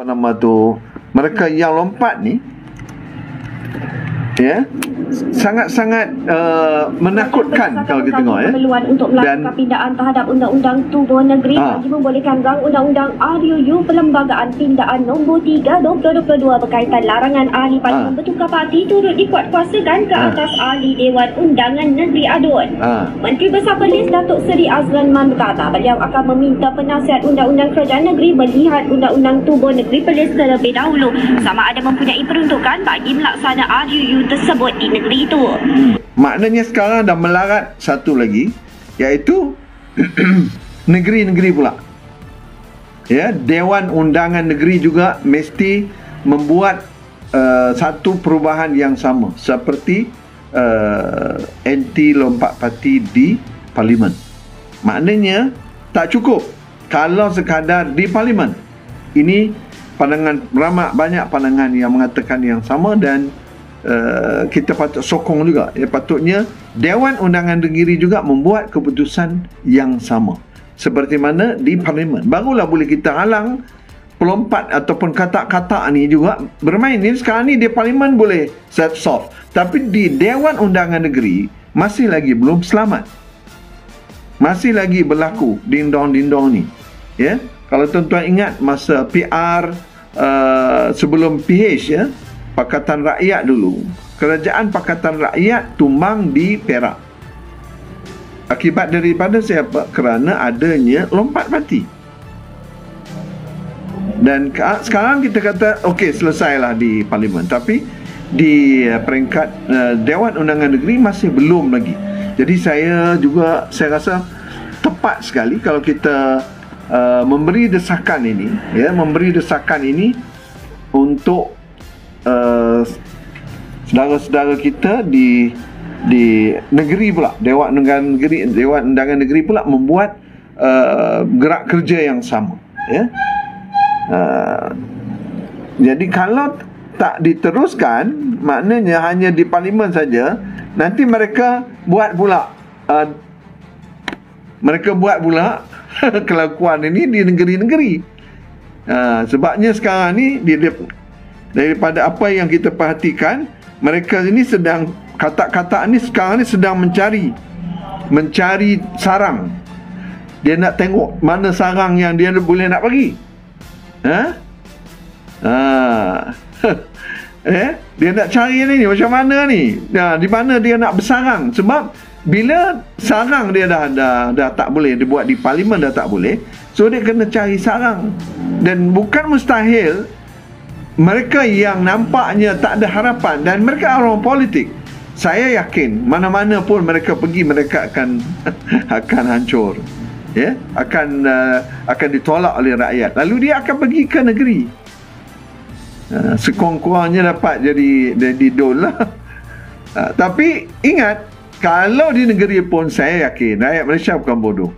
apa nama tu, mereka yang lompat ni, ya, sangat-sangat menakutkan kalau kita tengok, ya. Keperluan untuk melakukan pindaan terhadap Undang-Undang Tubuh Negeri bagi membolehkan rang Undang-Undang RUU Perlembagaan Pindaan nombor 3 2022 berkaitan larangan ahli parlimen bertukar parti turut dikuatkuasakan ke atas ahli Dewan Undangan Negeri ADUN. Menteri Besar Perlis Datuk Seri Azlan Man berkata beliau akan meminta penasihat Undang-Undang Kerajaan Negeri melihat Undang-Undang Tubuh Negeri Perlis terlebih dahulu sama ada mempunyai peruntukan bagi melaksana RUU tersebut di negeri itu. Maknanya sekarang dah melarat satu lagi, iaitu negeri-negeri pula. Ya, Dewan Undangan Negeri juga mesti membuat satu perubahan yang sama seperti anti lompat parti di parlimen. Maknanya tak cukup kalau sekadar di parlimen. Ini pandangan banyak pandangan yang mengatakan yang sama, dan kita patut sokong juga. Patutnya Dewan Undangan Negeri juga membuat keputusan yang sama seperti mana di parlimen. Barulah boleh kita halang pelompat ataupun kata-kata ni juga bermain. Ni sekarang ni di parlimen boleh set soft, tapi di Dewan Undangan Negeri masih lagi belum selamat, masih lagi berlaku dindong-dindong ni, ya. Kalau tuan-tuan ingat masa PR sebelum PH, ya, Pakatan Rakyat dulu, Kerajaan Pakatan Rakyat tumbang di Perak. Akibat daripada siapa? Kerana adanya lompat parti. Dan sekarang kita kata okey, selesailah di parlimen, tapi di peringkat Dewan Undangan Negeri masih belum lagi. Jadi saya rasa tepat sekali kalau kita memberi desakan ini, ya, memberi desakan ini untuk saudara-saudara kita di negeri pula, Dewan Undangan Negeri pula membuat gerak kerja yang sama, ya. Jadi kalau tak diteruskan, maknanya hanya di parlimen saja, nanti mereka buat pula kelakuan ini di negeri-negeri. Sebabnya sekarang ni daripada apa yang kita perhatikan, mereka ini sedang, kata-kata ni sekarang ni sedang mencari sarang. Dia nak tengok mana sarang yang dia boleh nak bagi. Dia nak cari ni macam mana ni, di mana dia nak bersarang. Sebab bila sarang dia dah tak boleh dibuat di parlimen, dah tak boleh, so dia kena cari sarang. Dan bukan mustahil mereka yang nampaknya tak ada harapan, dan mereka orang politik, saya yakin mana-mana pun mereka pergi, mereka akan hancur, ya, akan ditolak oleh rakyat. Lalu dia akan pergi ke negeri, sekurang-kurangnya dapat jadi dol lah. Tapi ingat, kalau di negeri pun saya yakin rakyat Malaysia bukan bodoh.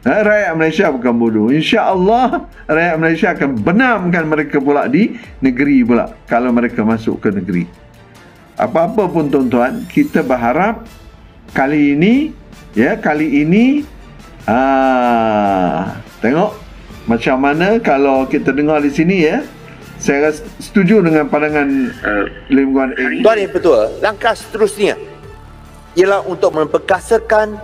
Rakyat Malaysia bukan bodoh. InsyaAllah rakyat Malaysia akan benamkan mereka pula di negeri pula kalau mereka masuk ke negeri. Apa-apa pun tuan-tuan, kita berharap kali ini tengok macam mana kalau kita dengar di sini, ya. Saya setuju dengan pandangan Lim Guan Eng. Tuan Yang Pertua, langkah seterusnya ialah untuk memperkasakan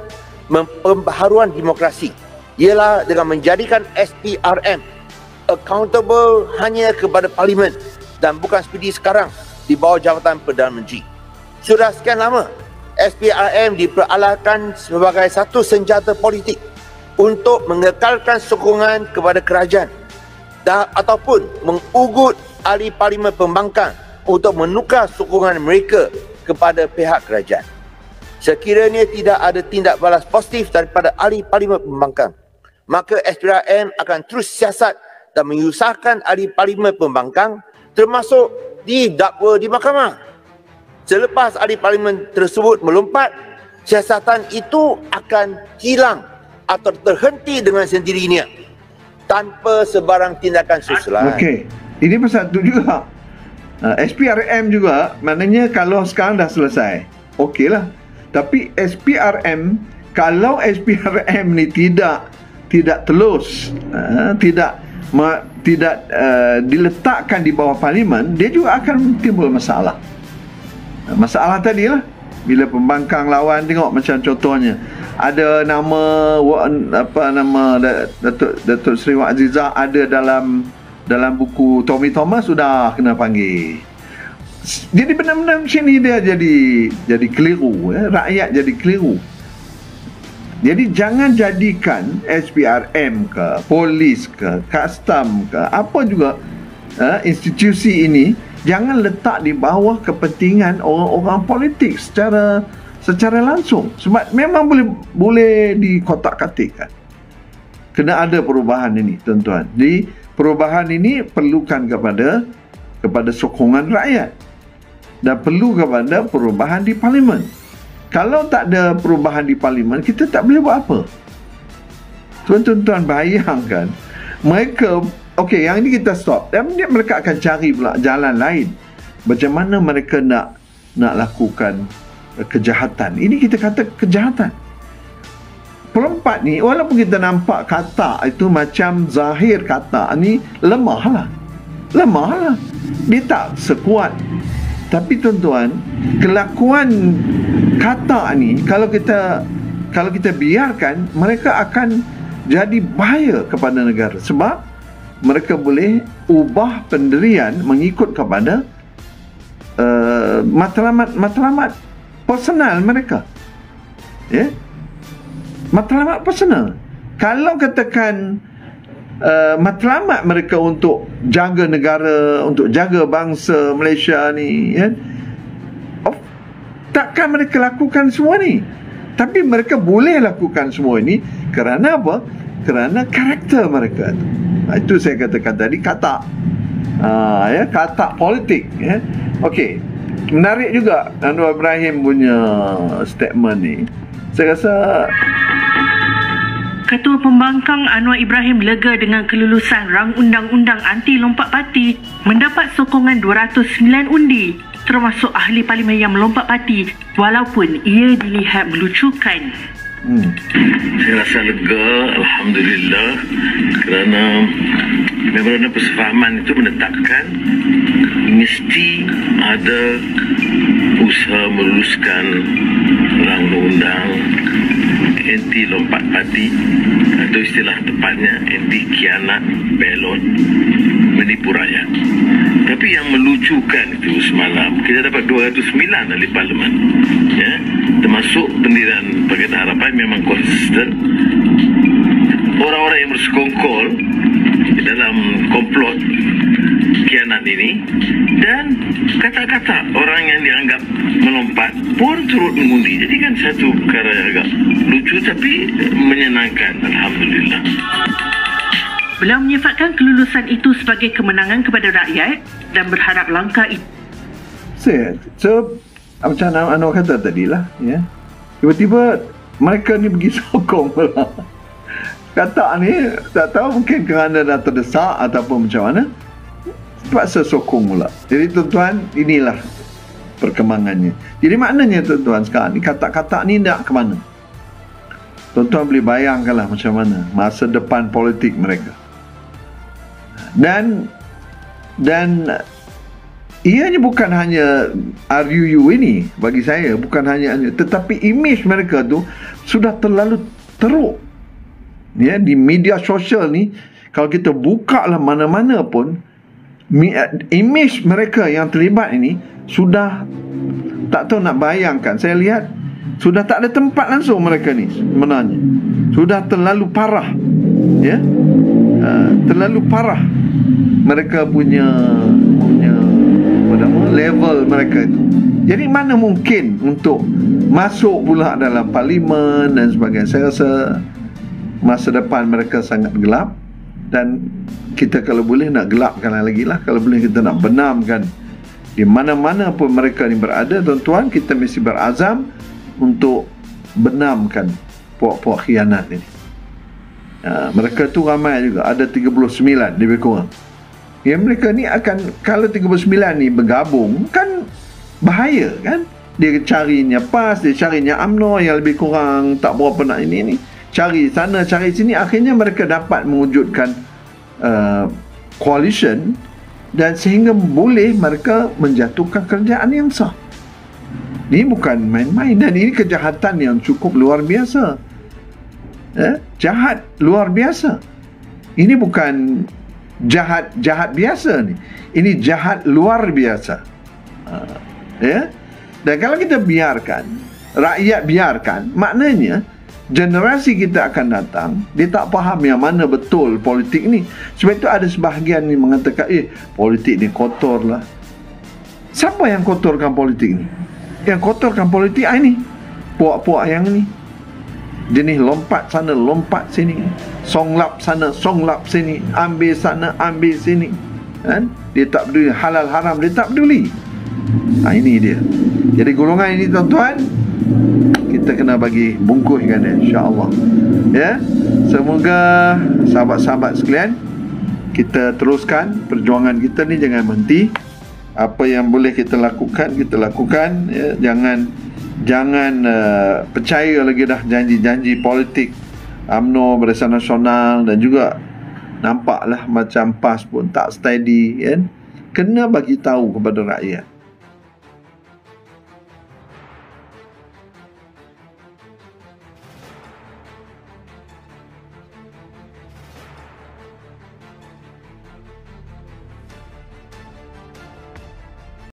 pembaharuan demokrasi, ialah dengan menjadikan SPRM accountable hanya kepada parlimen dan bukan seperti sekarang di bawah jabatan Perdana Menteri. Sudah sekian lama SPRM diperalahkan sebagai satu senjata politik untuk mengekalkan sokongan kepada kerajaan ataupun mengugut ahli parlimen pembangkang untuk menukar sokongan mereka kepada pihak kerajaan. Sekiranya tidak ada tindak balas positif daripada ahli parlimen pembangkang, maka SPRM akan terus siasat dan menyusahkan ahli parlimen pembangkang, termasuk didakwa di mahkamah. Selepas ahli parlimen tersebut melompat, siasatan itu akan hilang atau terhenti dengan sendirinya tanpa sebarang tindakan susulan. Okey, ini pasal tu juga. SPRM juga, maknanya kalau sekarang dah selesai, okeylah. Tapi kalau SPRM ni tidak telus, tidak tidak diletakkan di bawah parlimen, dia juga akan timbul masalah. Masalah tadi lah, bila pembangkang lawan, tengok macam contohnya ada nama Datuk Seri Wak Azizah ada dalam buku Tommy Thomas, sudah kena panggil. Jadi benar-benar macam ni dia jadi keliru, rakyat jadi keliru. Jadi jangan jadikan SPRM ke, polis ke, custom ke, apa juga institusi ini, jangan letak di bawah kepentingan orang-orang politik secara langsung. Sebab memang boleh dikotak-katikkan. Kena ada perubahan ini, tuan-tuan. Jadi perubahan ini perlukan kepada sokongan rakyat dan perlu kepada perubahan di parlimen. Kalau tak ada perubahan di parlimen, kita tak boleh buat apa. Tuan-tuan bayangkan, mereka, okey, yang ini kita stop. Dan mereka akan cari pula jalan lain. Macam mana mereka nak lakukan kejahatan. Ini kita kata kejahatan. Perempat ni, walaupun kita nampak kata itu macam zahir kata ni lemah lah. Dia tak sekuat. Tapi tuan-tuan, kelakuan kata ni kalau kita biarkan, mereka akan jadi bahaya kepada negara. Sebab mereka boleh ubah pendirian mengikut kepada matlamat personal mereka. Ya? Matlamat personal. Kalau katakan matlamat mereka untuk jaga negara, untuk jaga bangsa Malaysia ni, ya, takkan mereka lakukan semua ni. Tapi mereka boleh lakukan semua ini kerana apa? Kerana karakter mereka. Itu saya katakan tadi, kata kata politik, ya. Okey, menarik juga Anwar Ibrahim punya statement ni. Saya rasa Ketua Pembangkang Anwar Ibrahim lega dengan kelulusan rang undang-undang anti lompat parti mendapat sokongan 209 undi, termasuk ahli parlimen yang melompat parti walaupun ia dilihat melucukan. Saya rasa lega, Alhamdulillah, kerana memorandum persefahaman itu menetapkan mesti ada usaha meluluskan rang undang anti lompat parti, atau istilah tepatnya anti khianat balot menipu rakyat. Tapi yang melucukan itu semalam kita dapat 209 ahli parlimen, ya, termasuk pendirian Pakatan Harapan memang konsisten. Orang-orang yang bersekongkol dalam komplot khianat ini, dan kata-kata orang yang dianggap melompat pun turut mengundi. Jadi kan satu perkara yang agak lucu tapi menyenangkan, Alhamdulillah. Beliau menyifatkan kelulusan itu sebagai kemenangan kepada rakyat dan berharap langkah itu. Macam Anwar kata tadi lah, ya. Tiba-tiba mereka ni pergi sokong pula. Kata ni tak tahu, mungkin kerana dah terdesak ataupun macam mana, terpaksa sokong pula. Jadi tuan-tuan, inilah perkembangannya. Jadi maknanya tuan-tuan, sekarang ni kata-kata ni nak ke mana? Tuan-tuan boleh bayangkanlah macam mana masa depan politik mereka. Dan ianya bukan hanya RUU ini, bagi saya bukan hanya, tetapi imej mereka tu sudah terlalu teruk, ya, di media sosial ni. Kalau kita buka lah mana-mana pun, imej mereka yang terlibat ini sudah tak tahu nak bayangkan. Saya lihat sudah tak ada tempat langsung mereka ni sebenarnya. Sudah terlalu parah, ya, terlalu parah mereka punya level mereka itu. Jadi mana mungkin untuk masuk pula dalam parlimen dan sebagainya. Saya rasa masa depan mereka sangat gelap, dan kita kalau boleh nak gelapkan lagi lah. Kalau boleh kita nak benamkan di mana-mana pun mereka ni berada, tuan-tuan, kita mesti berazam untuk benamkan puak-puak khianat ini. Mereka tu ramai juga, ada 39 lebih kurang. Ya, mereka ni akan, kalau 39 ni bergabung kan bahaya kan. Dia carinya PAS, dia carinya UMNO yang lebih kurang tak berapa nak ini. Cari sana, cari sini, akhirnya mereka dapat mewujudkan coalition, dan sehingga boleh mereka menjatuhkan kerajaan yang sah. Ini bukan main-main, dan ini kejahatan yang cukup luar biasa. Jahat luar biasa. Ini bukan jahat biasa ni. Ini jahat luar biasa. Dan kalau kita biarkan, rakyat biarkan, maknanya generasi kita akan datang, dia tak faham yang mana betul politik ni. Sebab itu ada sebahagian ni mengatakan, politik ni kotor lah. Siapa yang kotorkan politik ni? Yang kotorkan politik ini puak-puak yang ni, jenis lompat sana, lompat sini, songlap sana, songlap sini, ambil sana, ambil sini, kan? Dia tak peduli halal haram, dia tak peduli. Ini dia. Jadi golongan ini, tuan-tuan, kita kena bagi bungkuskan dia, insya-Allah. Ya. Semoga sahabat-sahabat sekalian, kita teruskan perjuangan kita ni, jangan berhenti. Apa yang boleh kita lakukan, kita lakukan, ya. Jangan percaya lagi dah janji-janji politik UMNO, Barisan Nasional, dan juga nampaklah macam PAS pun tak steady, kan? Kena bagi tahu kepada rakyat.